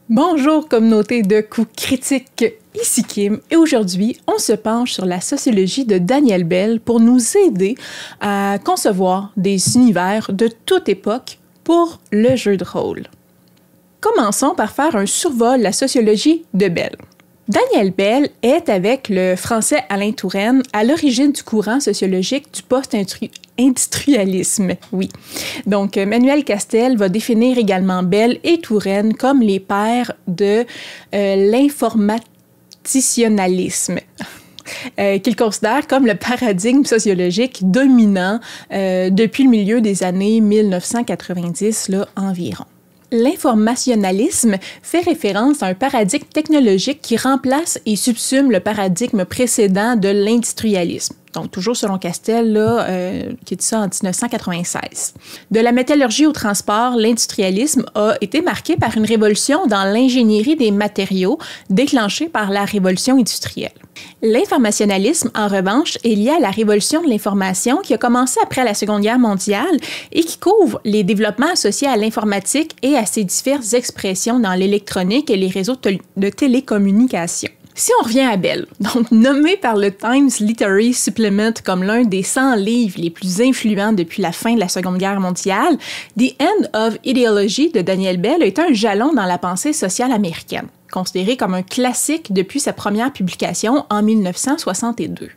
Bonjour communauté de coups critiques, ici Kim et aujourd'hui on se penche sur la sociologie de Daniel Bell pour nous aider à concevoir des univers de toute époque pour le jeu de rôle. Commençons par faire un survol de la sociologie de Bell. Daniel Bell est, avec le français Alain Touraine, à l'origine du courant sociologique du post-industrialisme. Oui. Donc, Manuel Castel va définir également Bell et Touraine comme les pères de l'informationalisme. Qu'il considère comme le paradigme sociologique dominant depuis le milieu des années 1990 là, environ. L'informationalisme fait référence à un paradigme technologique qui remplace et subsume le paradigme précédent de l'industrialisme. Donc, toujours selon Castel, là, qui dit ça en 1996. De la métallurgie au transport, l'industrialisme a été marqué par une révolution dans l'ingénierie des matériaux déclenchée par la révolution industrielle. L'informationalisme, en revanche, est lié à la révolution de l'information qui a commencé après la Seconde Guerre mondiale et qui couvre les développements associés à l'informatique et à ses diverses expressions dans l'électronique et les réseaux de télécommunication. Si on revient à Bell, donc nommé par le Times Literary Supplement comme l'un des 100 livres les plus influents depuis la fin de la Seconde Guerre mondiale, The End of Ideology de Daniel Bell est un jalon dans la pensée sociale américaine, considéré comme un classique depuis sa première publication en 1962.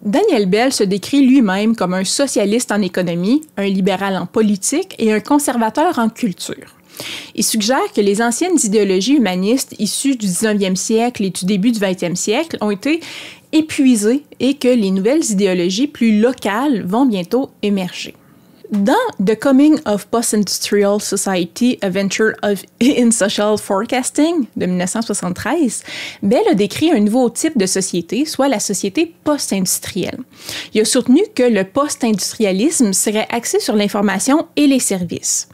Daniel Bell se décrit lui-même comme un socialiste en économie, un libéral en politique et un conservateur en culture. Il suggère que les anciennes idéologies humanistes issues du 19e siècle et du début du 20e siècle ont été épuisées et que les nouvelles idéologies plus locales vont bientôt émerger. Dans The Coming of Post-Industrial Society, A Venture in Social Forecasting de 1973, Bell a décrit un nouveau type de société, soit la société post-industrielle. Il a soutenu que le post-industrialisme serait axé sur l'information et les services.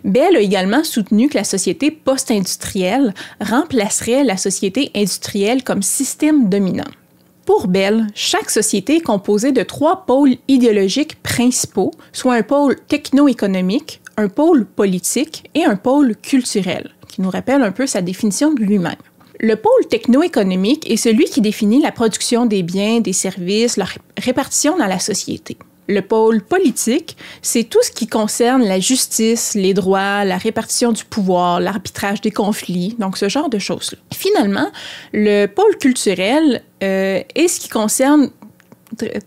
Bell a également soutenu que la société post-industrielle remplacerait la société industrielle comme système dominant. Pour Bell, chaque société est composée de 3 pôles idéologiques principaux, soit un pôle techno-économique, un pôle politique et un pôle culturel, qui nous rappelle un peu sa définition de lui-même. Le pôle techno-économique est celui qui définit la production des biens, des services, leur répartition dans la société. Le pôle politique, c'est tout ce qui concerne la justice, les droits, la répartition du pouvoir, l'arbitrage des conflits, donc ce genre de choses-là. Finalement, le pôle culturel est ce qui concerne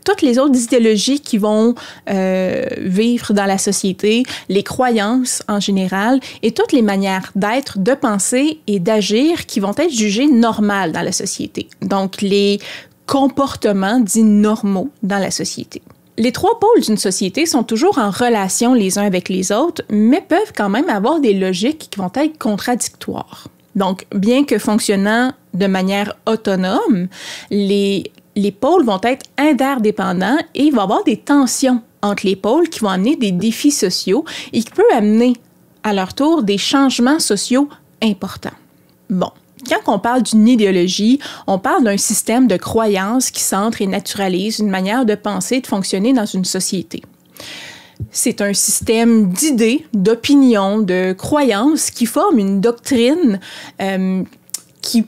toutes les autres idéologies qui vont vivre dans la société, les croyances en général et toutes les manières d'être, de penser et d'agir qui vont être jugées normales dans la société. Donc, les comportements dits normaux dans la société. Les 3 pôles d'une société sont toujours en relation les uns avec les autres, mais peuvent quand même avoir des logiques qui vont être contradictoires. Donc, bien que fonctionnant de manière autonome, les pôles vont être interdépendants et il va y avoir des tensions entre les pôles qui vont amener des défis sociaux et qui peuvent amener à leur tour des changements sociaux importants. Bon. Quand on parle d'une idéologie, on parle d'un système de croyances qui centre et naturalise une manière de penser et de fonctionner dans une société. C'est un système d'idées, d'opinions, de croyances qui forme une doctrine qui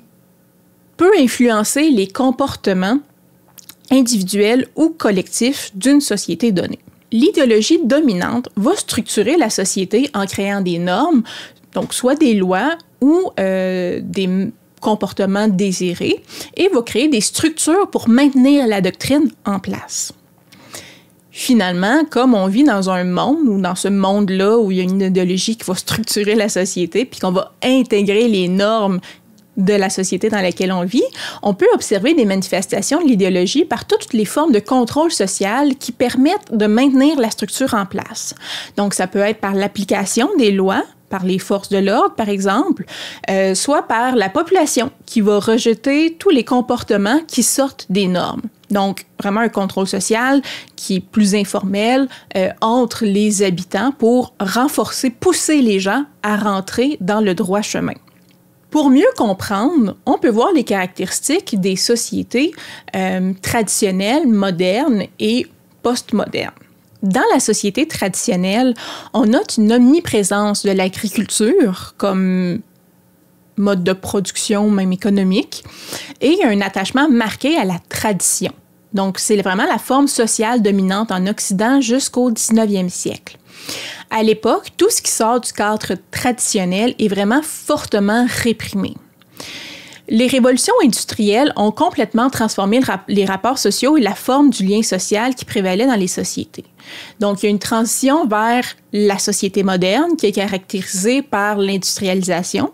peut influencer les comportements individuels ou collectifs d'une société donnée. L'idéologie dominante va structurer la société en créant des normes, donc soit des lois ou des comportements désirés, et va créer des structures pour maintenir la doctrine en place. Finalement, comme on vit dans un monde, ou dans ce monde-là où il y a une idéologie qui va structurer la société, puis qu'on va intégrer les normes de la société dans laquelle on vit, on peut observer des manifestations de l'idéologie par toutes les formes de contrôle social qui permettent de maintenir la structure en place. Donc, ça peut être par l'application des lois, par les forces de l'ordre, par exemple, soit par la population qui va rejeter tous les comportements qui sortent des normes. Donc, vraiment un contrôle social qui est plus informel entre les habitants pour renforcer, pousser les gens à rentrer dans le droit chemin. Pour mieux comprendre, on peut voir les caractéristiques des sociétés traditionnelles, modernes et postmodernes. Dans la société traditionnelle, on note une omniprésence de l'agriculture comme mode de production, même économique. Et il y a un attachement marqué à la tradition. Donc, c'est vraiment la forme sociale dominante en Occident jusqu'au 19e siècle. À l'époque, tout ce qui sort du cadre traditionnel est vraiment fortement réprimé. Les révolutions industrielles ont complètement transformé les rapports sociaux et la forme du lien social qui prévalait dans les sociétés. Donc, il y a une transition vers la société moderne qui est caractérisée par l'industrialisation.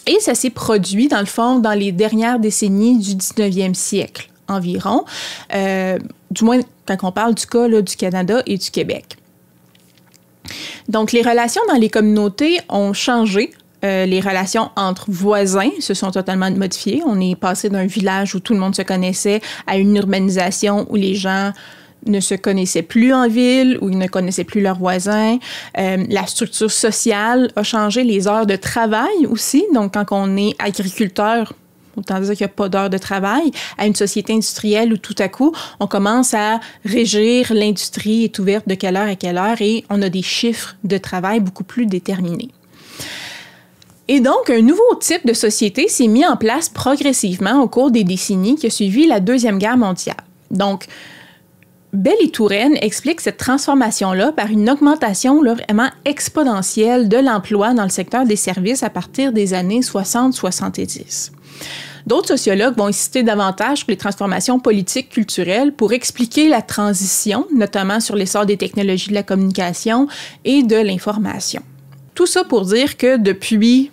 Et ça s'est produit, dans le fond, dans les dernières décennies du 19e siècle environ, du moins quand on parle du cas là, du Canada et du Québec. Donc, les relations dans les communautés ont changé. Les relations entre voisins se sont totalement modifiées. On est passé d'un village où tout le monde se connaissait à une urbanisation où les gens ne se connaissaient plus en ville, où ils ne connaissaient plus leurs voisins. La structure sociale a changé, les heures de travail aussi. Donc, quand on est agriculteur, autant dire qu'il n'y a pas d'heures de travail, à une société industrielle où tout à coup, on commence à régir l'industrie est ouverte de quelle heure à quelle heure et on a des chiffres de travail beaucoup plus déterminés. Et donc, un nouveau type de société s'est mis en place progressivement au cours des décennies qui ont suivi la Deuxième Guerre mondiale. Donc, Bell et Touraine expliquent cette transformation-là par une augmentation là, vraiment exponentielle de l'emploi dans le secteur des services à partir des années 60-70. D'autres sociologues vont insister davantage sur les transformations politiques culturelles pour expliquer la transition, notamment sur l'essor des technologies de la communication et de l'information. Tout ça pour dire que depuis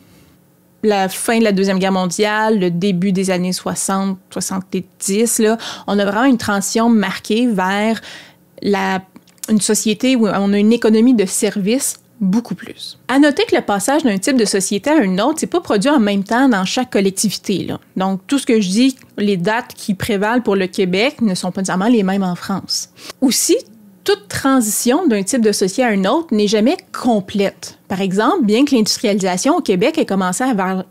la fin de la Deuxième Guerre mondiale, le début des années 60-70, là, on a vraiment une transition marquée vers une société où on a une économie de services beaucoup plus. À noter que le passage d'un type de société à un autre, c'est pas produit en même temps dans chaque collectivité, là. Donc, tout ce que je dis, les dates qui prévalent pour le Québec ne sont pas nécessairement les mêmes en France. Aussi, toute transition d'un type de société à un autre n'est jamais complète. Par exemple, bien que l'industrialisation au Québec ait commencé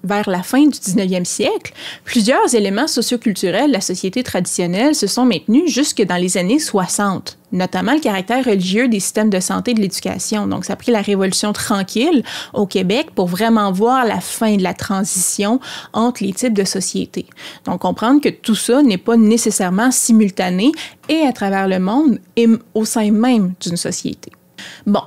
vers la fin du 19e siècle, plusieurs éléments socioculturels de la société traditionnelle se sont maintenus jusque dans les années 60, notamment le caractère religieux des systèmes de santé et de l'éducation. Donc, ça a pris la Révolution tranquille au Québec pour vraiment voir la fin de la transition entre les types de sociétés. Donc, comprendre que tout ça n'est pas nécessairement simultané et à travers le monde et au sein même d'une société. Bon.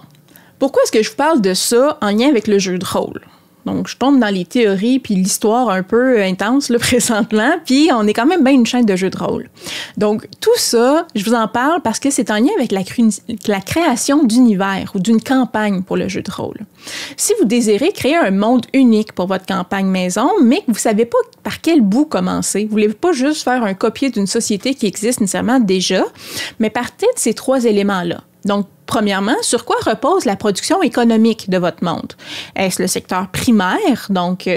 Pourquoi est-ce que je vous parle de ça en lien avec le jeu de rôle? Donc, je tombe dans les théories puis l'histoire un peu intense là, présentement, puis on est quand même bien une chaîne de jeux de rôle. Donc, tout ça, je vous en parle parce que c'est en lien avec la création d'univers ou d'une campagne pour le jeu de rôle. Si vous désirez créer un monde unique pour votre campagne maison, mais que vous ne savez pas par quel bout commencer, vous ne voulez pas juste faire un copier d'une société qui existe nécessairement déjà, mais partez de ces 3 éléments-là. Donc, premièrement, sur quoi repose la production économique de votre monde? Est-ce le secteur primaire? Donc,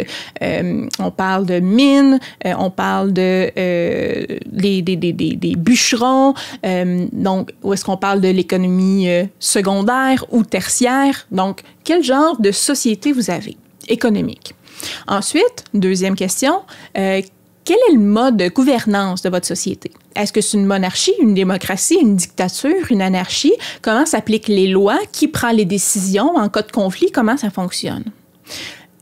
on parle de mines, on parle de des bûcherons. Donc, ou est-ce qu'on parle de l'économie secondaire ou tertiaire? Donc, quel genre de société vous avez économique? Ensuite, deuxième question, quel est le mode de gouvernance de votre société? Est-ce que c'est une monarchie, une démocratie, une dictature, une anarchie? Comment s'appliquent les lois? Qui prend les décisions? En cas de conflit, comment ça fonctionne?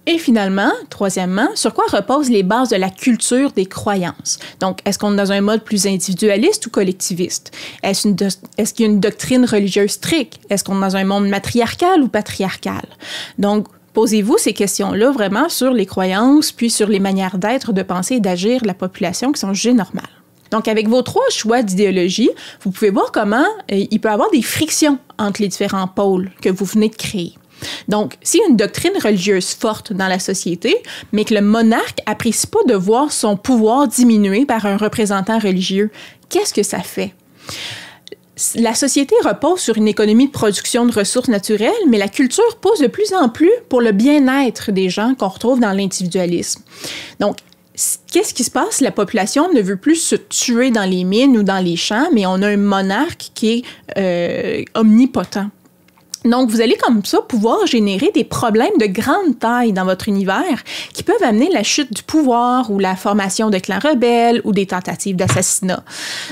Et finalement, troisièmement, sur quoi reposent les bases de la culture des croyances? Donc, est-ce qu'on est dans un mode plus individualiste ou collectiviste? Est-ce qu'il y a une doctrine religieuse stricte? Est-ce qu'on est dans un monde matriarcal ou patriarcal? Donc, posez-vous ces questions-là vraiment sur les croyances, puis sur les manières d'être, de penser et d'agir de la population qui sont jugées normales. Donc, avec vos 3 choix d'idéologie, vous pouvez voir comment il peut y avoir des frictions entre les différents pôles que vous venez de créer. Donc, s'il y a une doctrine religieuse forte dans la société, mais que le monarque n'apprécie pas de voir son pouvoir diminuer par un représentant religieux, qu'est-ce que ça fait? La société repose sur une économie de production de ressources naturelles, mais la culture pousse de plus en plus pour le bien-être des gens qu'on retrouve dans l'individualisme. Donc, qu'est-ce qui se passe? La population ne veut plus se tuer dans les mines ou dans les champs, mais on a un monarque qui est omnipotent. Donc, vous allez comme ça pouvoir générer des problèmes de grande taille dans votre univers qui peuvent amener la chute du pouvoir ou la formation de clans rebelles ou des tentatives d'assassinat.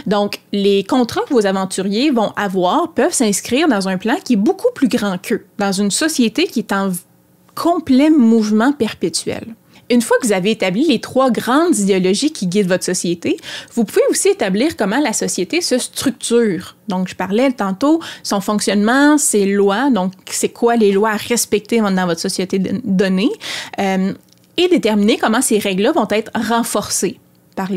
Donc, les contrats que vos aventuriers vont avoir peuvent s'inscrire dans un plan qui est beaucoup plus grand qu'eux, dans une société qui est en complet mouvement perpétuel. Une fois que vous avez établi les 3 grandes idéologies qui guident votre société, vous pouvez aussi établir comment la société se structure. Donc, je parlais tantôt, son fonctionnement, ses lois, donc c'est quoi les lois à respecter dans votre société donnée, et déterminer comment ces règles-là vont être renforcées par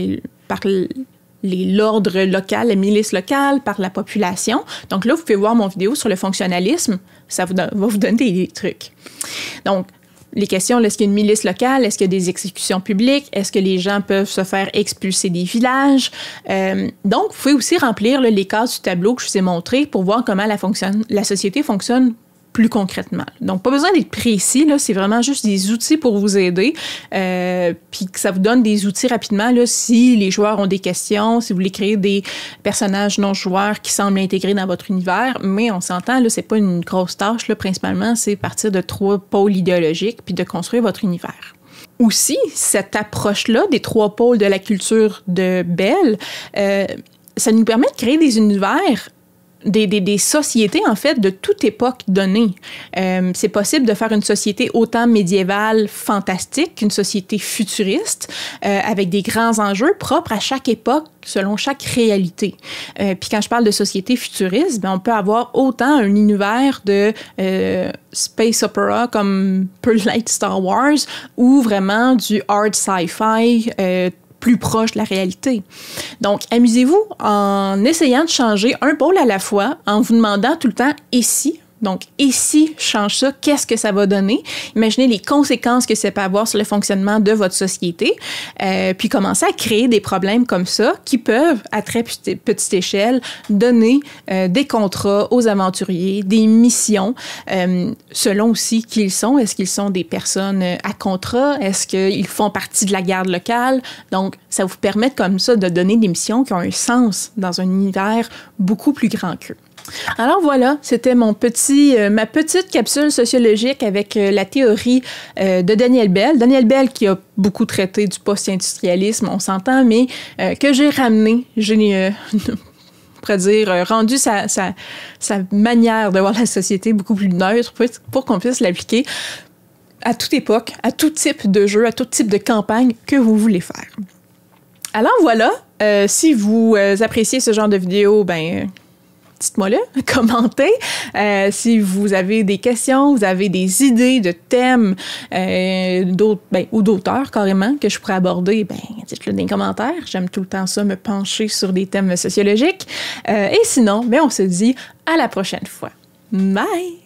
l'ordre local, les milices locales, par la population. Donc là, vous pouvez voir mon vidéo sur le fonctionnalisme, ça va vous donner des trucs. Donc, les questions, est-ce qu'il y a une milice locale? Est-ce qu'il y a des exécutions publiques? Est-ce que les gens peuvent se faire expulser des villages? Donc, vous pouvez aussi remplir les cases du tableau que je vous ai montré pour voir comment la société fonctionne plus concrètement. Donc, pas besoin d'être précis, là, c'est vraiment juste des outils pour vous aider, puis que ça vous donne des outils rapidement, là, si les joueurs ont des questions, si vous voulez créer des personnages non-joueurs qui semblent intégrés dans votre univers, mais on s'entend, là, c'est pas une grosse tâche, là, principalement, c'est partir de 3 pôles idéologiques, puis de construire votre univers. Aussi, cette approche-là des 3 pôles de la culture de Bell, ça nous permet de créer des univers des sociétés, en fait, de toute époque donnée. C'est possible de faire une société autant médiévale, fantastique, qu'une société futuriste, avec des grands enjeux propres à chaque époque, selon chaque réalité. Puis quand je parle de société futuriste, on peut avoir autant un univers de space opera comme peut l'être Star Wars, ou vraiment du hard sci-fi, plus proche de la réalité. Donc, amusez-vous en essayant de changer un pôle à la fois, en vous demandant tout le temps « et si ». Donc, et si je change ça, qu'est-ce que ça va donner? Imaginez les conséquences que ça peut avoir sur le fonctionnement de votre société, puis commencer à créer des problèmes comme ça qui peuvent, à très petite échelle, donner des contrats aux aventuriers, des missions, selon aussi qui ils sont. Est-ce qu'ils sont des personnes à contrat? Est-ce qu'ils font partie de la garde locale? Donc, ça vous permet comme ça de donner des missions qui ont un sens dans un univers beaucoup plus grand qu'eux. Alors voilà, c'était ma petite capsule sociologique avec la théorie de Daniel Bell. Daniel Bell qui a beaucoup traité du post-industrialisme, on s'entend, mais que j'ai ramené, rendu sa manière de voir la société beaucoup plus neutre pour qu'on puisse l'appliquer à toute époque, à tout type de jeu, à tout type de campagne que vous voulez faire. Alors voilà, si vous appréciez ce genre de vidéo, dites-moi-le, commentez. Si vous avez des questions, vous avez des idées de thèmes ou d'auteurs carrément que je pourrais aborder, dites-le dans les commentaires. J'aime tout le temps ça, me pencher sur des thèmes sociologiques. Et sinon, on se dit à la prochaine fois. Bye!